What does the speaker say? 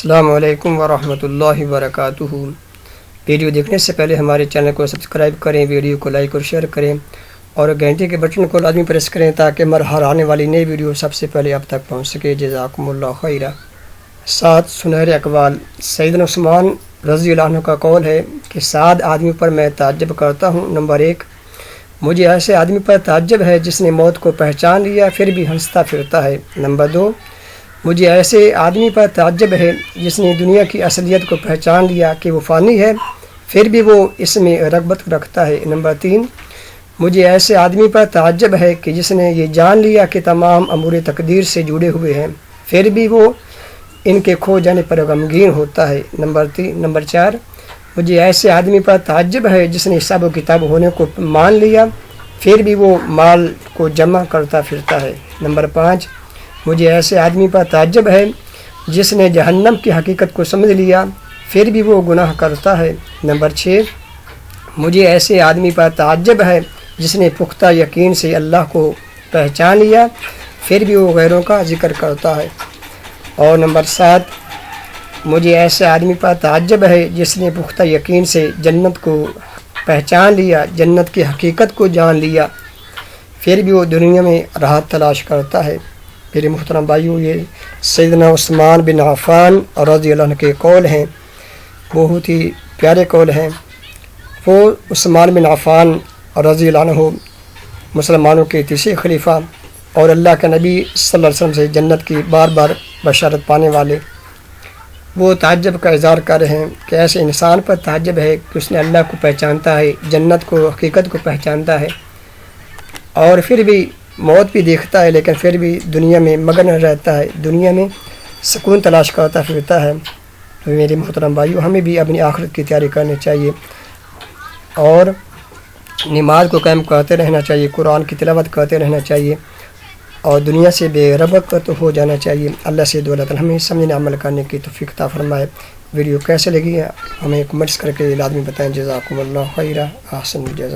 السلام علیکم ورحمۃ اللہ وبرکاتہ۔ ویڈیو دیکھنے سے پہلے ہمارے چینل کو سبسکرائب کریں، ویڈیو کو لائک اور شیئر کریں اور گھنٹی کے بٹن کو لازمی پریس کریں تاکہ ہر آنے والی نئی ویڈیو سب سے پہلے اب تک پہنچ سکے۔ جزاکم اللہ خیرہ۔ 7 سنہرے اقوال۔ سیدنا عثمان رضی اللہ عنہ کا قول ہے کہ 7 آدمیوں پر میں تعجب کرتا ہوں۔ نمبر 1، مجھے ایسے آدمی پر تعجب ہے جس نے موت کو پہچان لیا پھر بھی ہنستا پھرتا ہے۔ نمبر 2، مجھے ایسے آدمی پر تعجب ہے جس نے دنیا کی اصلیت کو پہچان لیا کہ وہ فانی ہے پھر بھی وہ اس میں رغبت رکھتا ہے۔ نمبر 3، مجھے ایسے آدمی پر تعجب ہے کہ جس نے یہ جان لیا کہ تمام امور تقدیر سے جڑے ہوئے ہیں پھر بھی وہ ان کے کھو جانے پر غمگین ہوتا ہے۔ نمبر 4، مجھے ایسے آدمی پر تعجب ہے جس نے حساب و کتاب ہونے کو مان لیا پھر بھی وہ مال کو جمع کرتا پھرتا ہے۔ نمبر 5، مجھے ایسے آدمی پر تعجب ہے جس نے جہنم کی حقیقت کو سمجھ لیا پھر بھی وہ گناہ کرتا ہے۔ نمبر 6، مجھے ایسے آدمی پر تعجب ہے جس نے پختہ یقین سے اللہ کو پہچان لیا پھر بھی وہ غیروں کا ذکر کرتا ہے۔ اور نمبر 7، مجھے ایسے آدمی پر تعجب ہے جس نے پختہ یقین سے جنت کو پہچان لیا، جنت کی حقیقت کو جان لیا پھر بھی وہ دنیا میں راحت تلاش کرتا ہے۔ میرے محترم بھائیو، یہ سیدنا عثمان بن عفان رضی اللہ عنہ کے قول ہیں، بہت ہی پیارے قول ہیں۔ وہ عثمان بن عفان رضی اللہ عنہ مسلمانوں کے تیسرے خلیفہ اور اللہ کے نبی صلی اللہ علیہ وسلم سے جنت کی بار بار بشارت پانے والے، وہ تعجب کا اظہار کر رہے ہیں کہ ایسے انسان پر تعجب ہے کہ اس نے اللہ کو پہچانتا ہے، جنت کو، حقیقت کو پہچانتا ہے اور پھر بھی موت بھی دیکھتا ہے لیکن پھر بھی دنیا میں مگن رہتا ہے، دنیا میں سکون تلاش کرتا پھرتا ہے۔ تو میرے محترم بھائیو، ہمیں بھی اپنی آخرت کی تیاری کرنی چاہیے اور نماز کو قائم کرتے رہنا چاہیے، قرآن کی تلاوت کرتے رہنا چاہیے اور دنیا سے بے رغبت ہو جانا چاہیے۔ اللہ سے دعا ہے ہمیں سمجھنے عمل کرنے کی توفیق عطا فرمائے۔ ویڈیو کیسے لگی ہے ہمیں کمنٹس کر کے لازمی بتائیں۔ جزاکم اللہ خیرہ، احسن الجزا۔